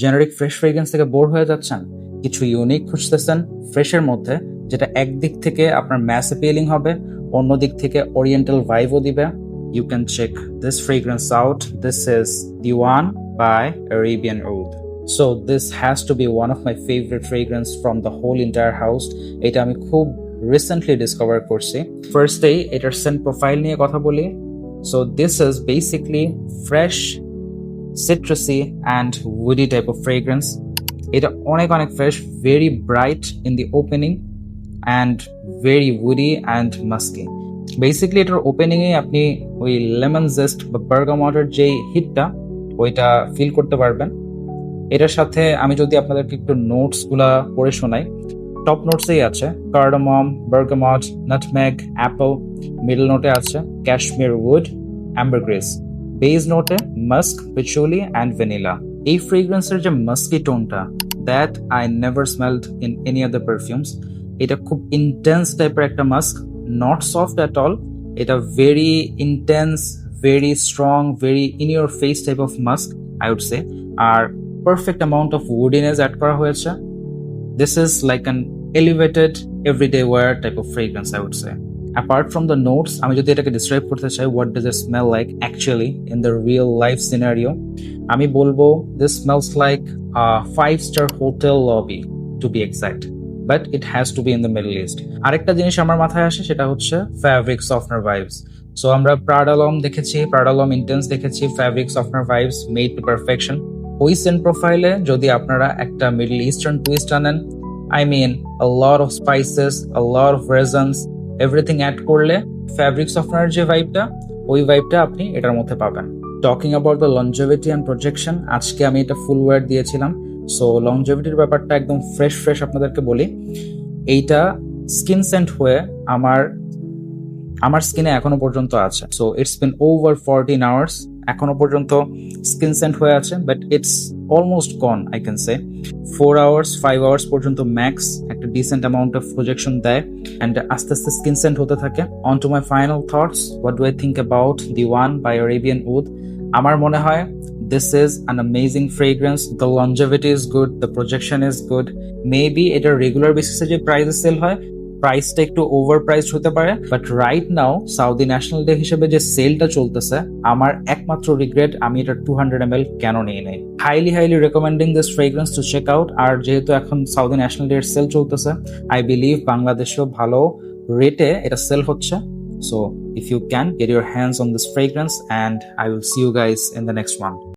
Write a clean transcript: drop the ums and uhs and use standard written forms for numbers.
Generic fresh fragrance থেকে bore হয়ে যাচ্ছেন, কিছু ইউনিক খুঁজতেছেন ফ্রেশের মধ্যে, যেটা একদিক থেকে আপনার ম্যাস অ্যাপিলিং হবে, অন্য দিক থেকে ওরিয়েন্টাল ভাইবও দিবে, you can check this fragrance out. This is Diwan by Arabian Oud. So this has to be one of my favorite fragrance from the whole entire house. এটা আমি খুব রিসেন্টলি ডিসকভার করছি। ফার্স্টেই এটার সেন্ট প্রোফাইল নিয়ে কথা বলি। So this is basically fresh, citrusy and woody type of fragrance. এটা অনেক অনেক fresh, very bright in the opening and very woody and মাস্কি। Basically এটার ওপেনিংয়ে আপনি ওই লেমন জেস্ট বা বার্গামটের যেই হিটটা ওইটা ফিল করতে পারবেন। এটার সাথে আমি যদি আপনাদেরকে একটু নোটসগুলা পড়ে শোনাই, টপ নোটসেই আছে cardamom, bergamot, nutmeg, apple. Middle নোটে আছে ক্যাশমির উড, অ্যাম্বারগ্রেস। বেস নোটে মাস্ক, পিচুলি অ্যান্ড ভ্যানিলা। এই ফ্রেগ্রেন্সের যে মাস্কি টোনটা, that I never smelled in any other perfumes. এটা খুব ইন্টেন্স টাইপের একটা musk, not soft at all. এটা very intense, very strong, very in your face type of musk I would say. আর perfect amount of woodiness add করা হয়েছে। This is like an elevated everyday wear type of fragrance I would say. Apart from the notes, আমি যদি এটাকে describe করতে চাই, what does it smell like actually in the real life scenario, আমি বলবো this smells like a 5-star hotel lobby to be exact, but it has to be in the Middle East. আরেকটা জিনিস আমার মাথায় আসে, সেটা হচ্ছে ফ্যাব্রিক সফটনার ভাইবস। সো আমরা প্রাডালম দেখেছি, প্রাডালম ইন্টেন্স দেখেছি, fabric softener vibes made to perfection. ওই সেন্ট প্রোফাইলে যদি আপনারা একটা মিডল ইস্টার্ন টুইস্ট আনেন, I mean a lot of spices, a lot of resins, everything add করলে ফ্যাব্রিক সফটনার যে ভাইবটা, ওই ভাইবটা আপনি এটার মধ্যে পাবেন। Talking about the longevity and projection, আজকে আমি এটা ফুল ওয়ার দিয়েছিলাম। সো লংজেভিটির ব্যাপারটা একদম ফ্রেশ আপনাদেরকে বলি। এইটা স্কিন সেন্ট হয়ে আমার স্কিনে এখনো পর্যন্ত আছে। So it's been over 14 hours, এখনো পর্যন্ত স্কিন সেন্ট হয়ে আছে, but it's almost gone I can say. 4 hours 5 hours পর্যন্ত ম্যাক্স একটা ডিসেন্ট অ্যামাউন্ট অফ প্রজেকশন দেয়, অ্যান্ড আস্তে আস্তে স্কিন সেন্ট হতে থাকে। On to my final thoughts, what do I think about Diwan by Arabian Oud? আমার মনে হয় this is an amazing fragrance. The longevity is good, the projection is good. Maybe এটার regular বেসিসে যে প্রাইসে sell হয়, প্রাইসটা একটু ওভার প্রাইসড হতে পারে, but right now Saudi national day হিসেবে যে সেলটা চলতেছে, আমার একমাত্র রিগ্রেট আমি এটা 200 ml কেন নিয়ে নেই। Highly recommending this fragrance to check out. আর যেহেতু এখন সাউদি ন্যাশনাল ডে এর সেল চলতেছে, আই বিলিভ বাংলাদেশেও ভালো রেটে এটা সেল হচ্ছে। So if you can get your hands on this fragrance, and I will see you guys in the next one.